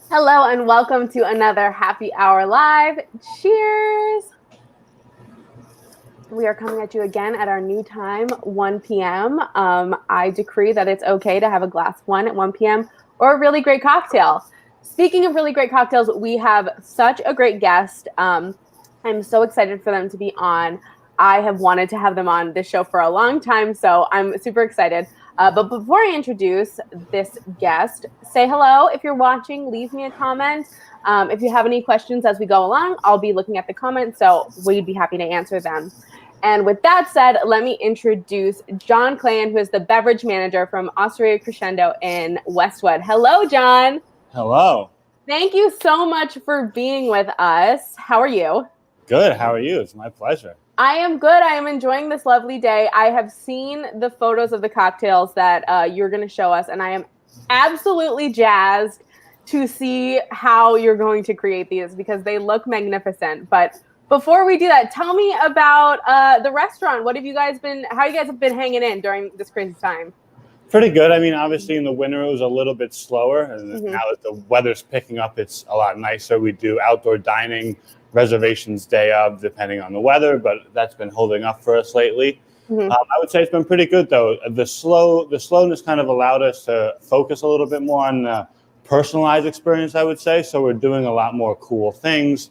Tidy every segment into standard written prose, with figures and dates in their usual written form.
Hello and welcome to another Happy Hour Live. Cheers! We are coming at you again at our new time, 1 p.m. I decree that it's okay to have a glass of wine at 1 p.m. or a really great cocktail. Speaking of really great cocktails, we have such a great guest. I'm so excited for them to be on. I have wanted to have them on this show for a long time, so I'm super excited. But before I introduce this guest, say hello. If you're watching, leave me a comment. If you have any questions as we go along, I'll be looking at the comments, so we'd be happy to answer them. And with that said, let me introduce John Clayan, who is the beverage manager from Osteria Crescendo in Westwood. Hello, John. Hello. Thank you so much for being with us. How are you? Good. How are you? It's my pleasure. I am good. I am enjoying this lovely day. I have seen the photos of the cocktails that you're going to show us, and I am absolutely jazzed to see how you're going to create these because they look magnificent. But before we do that, tell me about the restaurant. How you guys have been hanging in during this crazy time? Pretty good. I mean, obviously in the winter it was a little bit slower, and now that the weather's picking up, it's a lot nicer. We do outdoor dining, reservations day of, depending on the weather, but that's been holding up for us lately. I would say it's been pretty good though. The slowness kind of allowed us to focus a little bit more on the personalized experience, I would say. So we're doing a lot more cool things.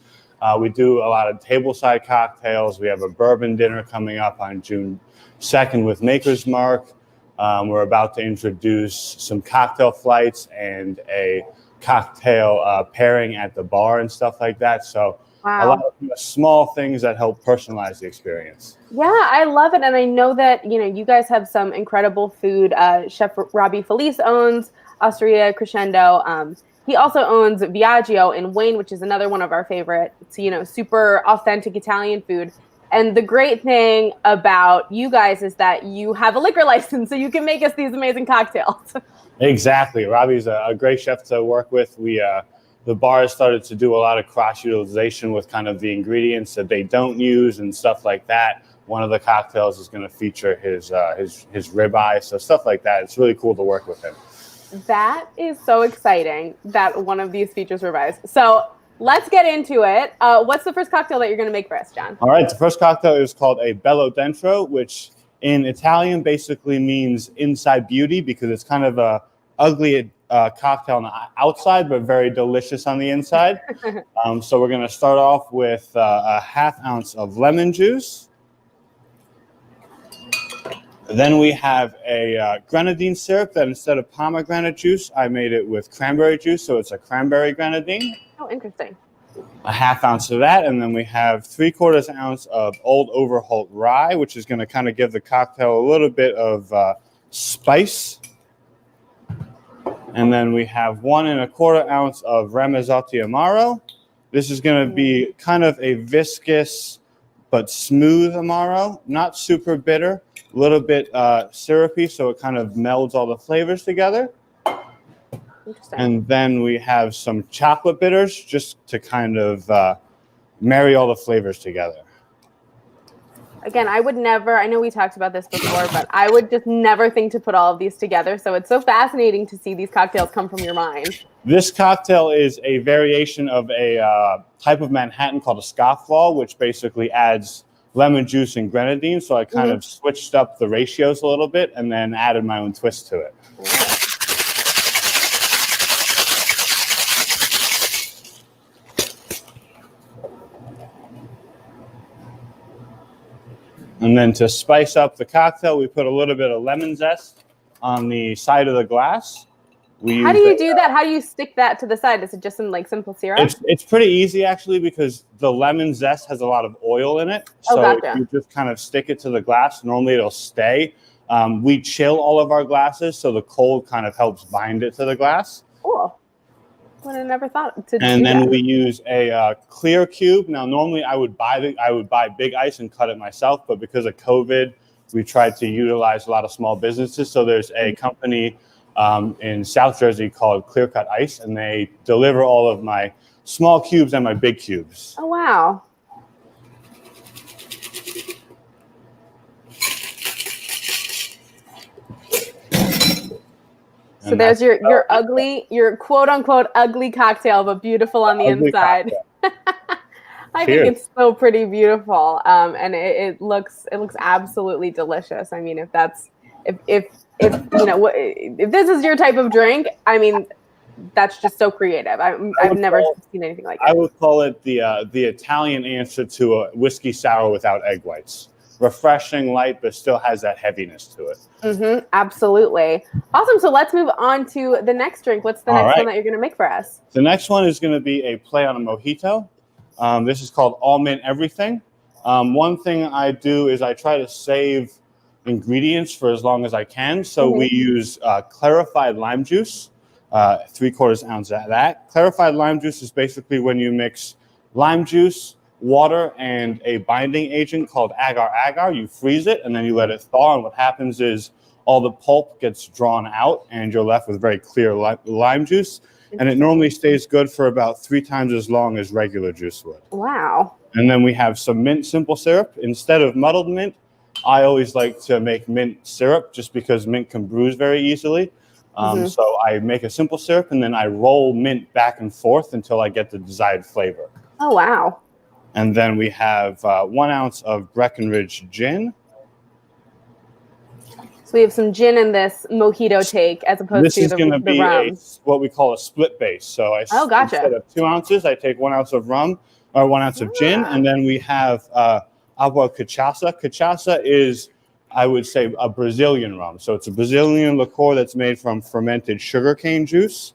We do a lot of tableside cocktails. We have a bourbon dinner coming up on June 2nd with Maker's Mark. We're about to introduce some cocktail flights and a cocktail pairing at the bar and stuff like that. So a lot of small things that help personalize the experience. Yeah, I love it. And I know that, you guys have some incredible food. Chef Robbie Felice owns Osteria Crescendo. He also owns Viaggio in Wayne, which is another one of our favorite, super authentic Italian food. And the great thing about you guys is that you have a liquor license, so you can make us these amazing cocktails. Exactly. Robbie's a great chef to work with. The bar has started to do a lot of cross-utilization with kind of the ingredients that they don't use and stuff like that. One of the cocktails is going to feature his ribeye, so stuff like that. It's really cool to work with him. That is so exciting that one of these features ribeyes. So let's get into it. What's the first cocktail that you're going to make for us, John? All right. The first cocktail is called a Bello Dentro, which in Italian basically means inside beauty because it's kind of a ugly cocktail on the outside, but very delicious on the inside. So we're going to start off with a ½ ounce of lemon juice. Then we have a grenadine syrup that instead of pomegranate juice, I made it with cranberry juice. So it's a cranberry grenadine. Oh, interesting. A ½ ounce of that. And then we have 3/4 ounce of Old Overholt rye, which is going to kind of give the cocktail a little bit of spice. And then we have 1 1/4 ounce of Ramazzotti Amaro. This is going to be kind of a viscous but smooth Amaro, not super bitter, a little bit syrupy, so it kind of melds all the flavors together. And then we have some chocolate bitters just to kind of marry all the flavors together. Again, I would never, I know we talked about this before, but I would just never think to put all of these together. So it's so fascinating to see these cocktails come from your mind. This cocktail is a variation of a type of Manhattan called a scofflaw, which basically adds lemon juice and grenadine. So I kind of switched up the ratios a little bit and then added my own twist to it. And then to spice up the cocktail, we put a little bit of lemon zest on the side of the glass. How do you do that? How do you stick that to the side? Is it just in like simple syrup? It's pretty easy actually because the lemon zest has a lot of oil in it. So if you just kind of stick it to the glass, normally it'll stay. We chill all of our glasses, so the cold kind of helps bind it to the glass. Cool. I would have never thought to do that. And then we use a clear cube. Now, normally I would buy big ice and cut it myself, but because of COVID, we tried to utilize a lot of small businesses. So there's a company in South Jersey called Clear Cut Ice, and they deliver all of my small cubes and my big cubes. Oh, wow. So there's your quote unquote ugly cocktail, but beautiful on the inside. I think it's still pretty beautiful, and it looks absolutely delicious. I mean, if this is your type of drink, I mean, that's just so creative. I've never seen anything like it. I would call it the Italian answer to a whiskey sour without egg whites. Refreshing, light, but still has that heaviness to it. Absolutely. Awesome. So let's move on to the next drink. What's the next one that you're going to make for us? The next one is going to be a play on a mojito. This is called All Mint Everything. One thing I do is I try to save ingredients for as long as I can. So we use clarified lime juice, 3/4 ounce of that. Clarified lime juice is basically when you mix lime juice, water, and a binding agent called agar-agar. You freeze it and then you let it thaw. And what happens is all the pulp gets drawn out and you're left with very clear lime juice. And it normally stays good for about 3 times as long as regular juice would. Wow. And then we have some mint simple syrup. Instead of muddled mint, I always like to make mint syrup just because mint can bruise very easily. So I make a simple syrup and then I roll mint back and forth until I get the desired flavor. Oh, wow. And then we have 1 ounce of Breckenridge gin. So we have some gin in this mojito take as opposed to the rum. This is going to be what we call a split base. So gotcha. Instead of 2 ounces, I take 1 ounce of rum or 1 ounce of gin. And then we have agua cachaça. Cachaça is, I would say, a Brazilian rum. So it's a Brazilian liqueur that's made from fermented sugarcane juice.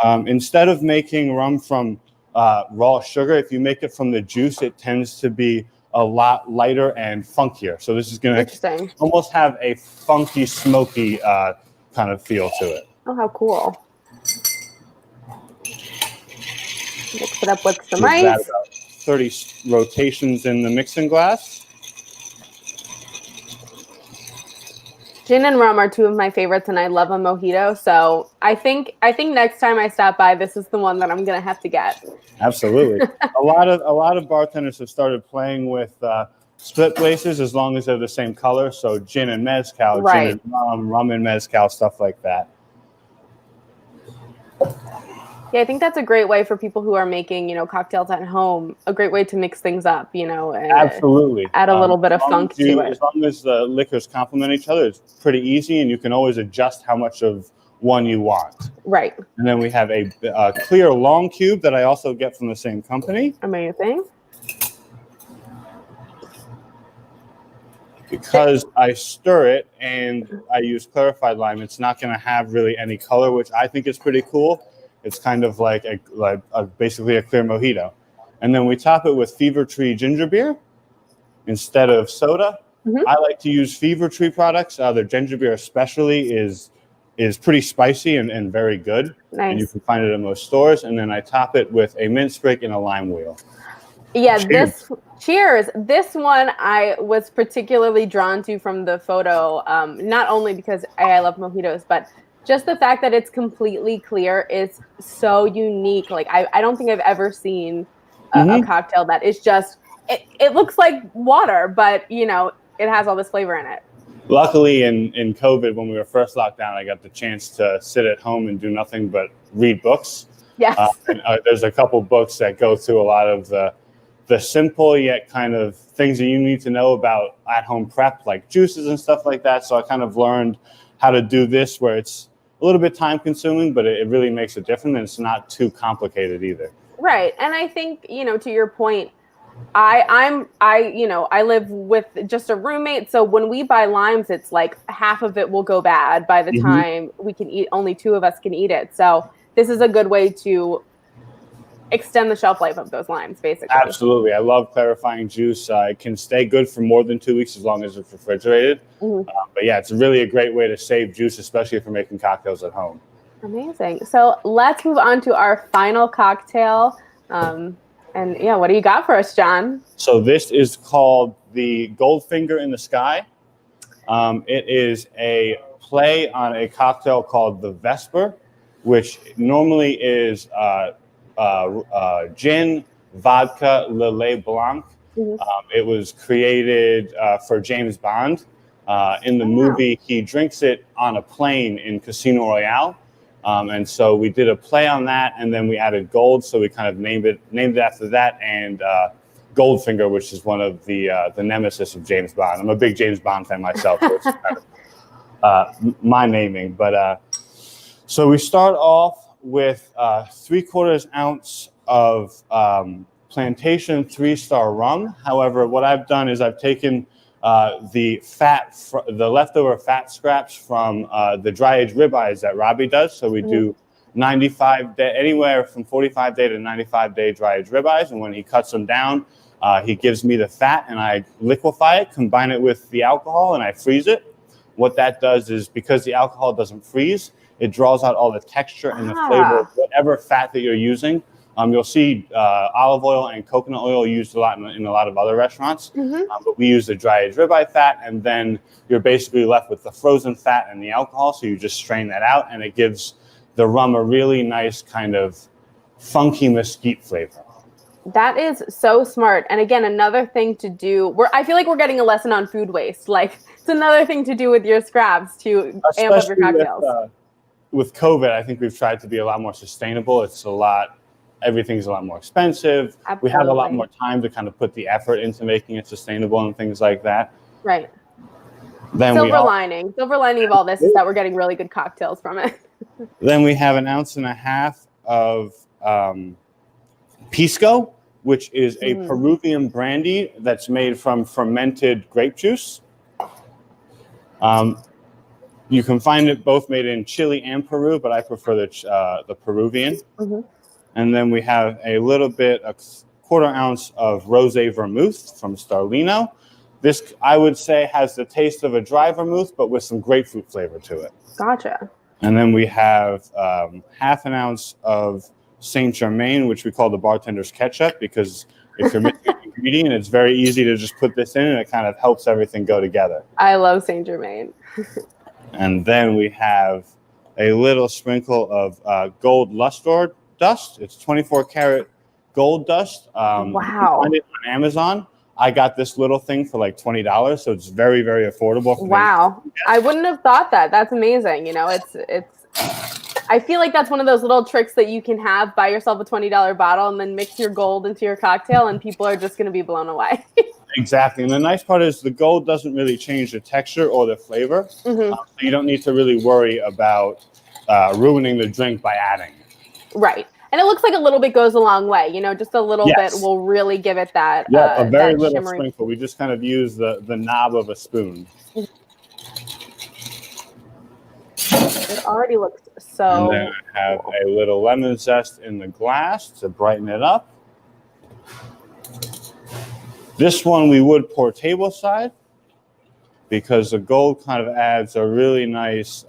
Instead of making rum from raw sugar, if you make it from the juice, it tends to be a lot lighter and funkier. So this is going to almost have a funky, smoky kind of feel to it. Oh, how cool. Mix it up with some ice. About 30 rotations in the mixing glass. Gin and rum are 2 of my favorites, and I love a mojito. So I think next time I stop by, this is the one that I'm gonna have to get. Absolutely. a lot of bartenders have started playing with split bases as long as they're the same color. So gin and mezcal, gin and rum and mezcal, stuff like that. Yeah, I think that's a great way for people who are making, cocktails at home, a great way to mix things up, and absolutely add a little bit of funk to it. As long as the liquors complement each other, it's pretty easy, and you can always adjust how much of one you want. Right. And then we have a clear long cube that I also get from the same company. Amazing. Because I stir it and I use clarified lime, it's not going to have really any color, which I think is pretty cool. It's kind of like basically a clear mojito. And then we top it with Fever Tree ginger beer instead of soda. I like to use Fever Tree products. Their ginger beer especially is pretty spicy and very good. Nice. And you can find it in most stores. And then I top it with a mint sprig and a lime wheel. Yeah, cheers. This one I was particularly drawn to from the photo, not only because I love mojitos, but just the fact that it's completely clear is so unique. Like I don't think I've ever seen a cocktail that is just, it looks like water, but it has all this flavor in it. Luckily in COVID, when we were first locked down, I got the chance to sit at home and do nothing but read books. Yes. There's a couple books that go through a lot of the simple yet kind of things that you need to know about at-home prep, like juices and stuff like that. So I kind of learned how to do this where it's a little bit time-consuming, but it really makes a difference, and it's not too complicated either. Right, and I think to your point, I live with just a roommate, so when we buy limes, it's like half of it will go bad by the time we can eat. Only 2 of us can eat it, so this is a good way to extend the shelf life of those limes, basically. Absolutely. I love clarifying juice. It can stay good for more than 2 weeks as long as it's refrigerated. But yeah, it's really a great way to save juice, especially if you're making cocktails at home. Amazing. So let's move on to our final cocktail. And yeah, what do you got for us, John? So this is called the Goldfinger in the Sky. It is a play on a cocktail called the Vesper, which normally is gin, vodka, Lillet Blanc. It was created for James Bond. In the movie, he drinks it on a plane in Casino Royale. And so we did a play on that, and then we added gold, so we kind of named it after that, and Goldfinger, which is one of the nemesis of James Bond. I'm a big James Bond fan myself, so it's kind of my naming. But so we start off with 3/4 ounce of plantation 3-star rum. However, what I've done is I've taken the leftover fat scraps from the dry aged ribeyes that Robbie does. So we do 95-day, anywhere from 45-day to 95-day dry aged ribeyes, and when he cuts them down, he gives me the fat, and I liquefy it, combine it with the alcohol, and I freeze it. What that does is, because the alcohol doesn't freeze, it draws out all the texture and the flavor of whatever fat that you're using. You'll see olive oil and coconut oil used a lot in a lot of other restaurants, but we use the dry aged ribeye fat, and then you're basically left with the frozen fat and the alcohol. So you just strain that out, and it gives the rum a really nice kind of funky mesquite flavor. That is so smart. And again, another thing to do, I feel like we're getting a lesson on food waste. Like, it's another thing to do with your scraps to amp up your cocktails. With COVID, I think we've tried to be a lot more sustainable. Everything's a lot more expensive. Absolutely. We have a lot more time to kind of put the effort into making it sustainable and things like that. Right. Then silver lining of all this is that we're getting really good cocktails from it. Then we have 1.5 ounces of Pisco, which is a Peruvian brandy that's made from fermented grape juice. You can find it both made in Chile and Peru, but I prefer the Peruvian. And then we have a 1/4 ounce of rosé vermouth from Starlino. This, I would say, has the taste of a dry vermouth, but with some grapefruit flavor to it. Gotcha. And then we have 1/2 ounce of Saint Germain, which we call the bartender's ketchup, because if you're missing an ingredient, it's very easy to just put this in, and it kind of helps everything go together. I love Saint Germain. And then we have a little sprinkle of gold luster dust. It's 24 karat gold dust. Wow. You can find it on Amazon. I got this little thing for like $20, so it's very, very affordable. Wow. I wouldn't have thought that. That's amazing. You know, I feel like that's one of those little tricks that you can have. Buy yourself a $20 bottle and then mix your gold into your cocktail, and people are just going to be blown away. Exactly. And the nice part is the gold doesn't really change the texture or the flavor. So you don't need to really worry about ruining the drink by adding it. Right. And it looks like a little bit goes a long way. You know, just a little bit will really give it that. Yeah, a very little shimmering sprinkle. We just kind of use the knob of a spoon. It already looks so. And then I have a little lemon zest in the glass to brighten it up. This one we would pour tableside, because the gold kind of adds a really nice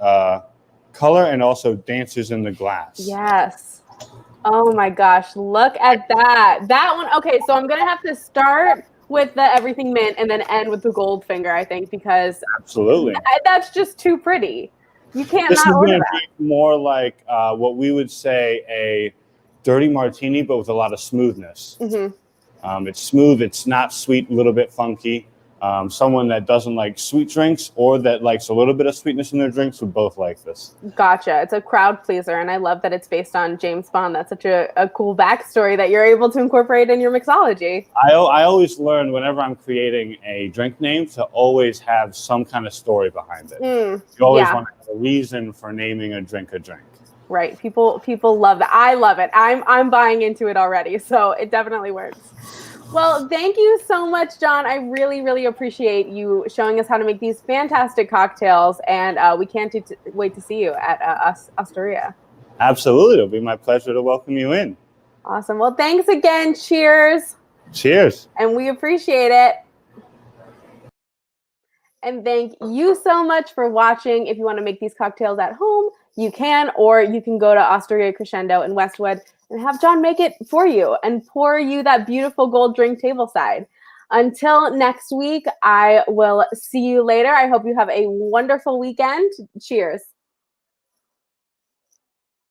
color and also dances in the glass. Yes. Oh my gosh, look at that. That one. Okay, so I'm going to have to start with the everything mint and then end with the Goldfinger, I think, because absolutely, that's just too pretty. You can't this not order that. This is going to be more like what we would say a dirty martini, but with a lot of smoothness. It's smooth. It's not sweet, a little bit funky. Someone that doesn't like sweet drinks or that likes a little bit of sweetness in their drinks would both like this. Gotcha. It's a crowd pleaser, and I love that it's based on James Bond. That's such a cool backstory that you're able to incorporate in your mixology. I always learn whenever I'm creating a drink name to always have some kind of story behind it. You always want to have a reason for naming a drink a drink. Right. People love that. I love it. I'm buying into it already, so it definitely works. Well, thank you so much, John. I really, really appreciate you showing us how to make these fantastic cocktails, and we can't wait to see you at Osteria. Absolutely. It'll be my pleasure to welcome you in. Awesome. Well, thanks again. Cheers. Cheers. And we appreciate it. And thank you so much for watching. If you want to make these cocktails at home, you can, or you can go to Osteria Crescendo in Westwood and have John make it for you and pour you that beautiful gold drink tableside. Until next week, I will see you later. I hope you have a wonderful weekend. Cheers.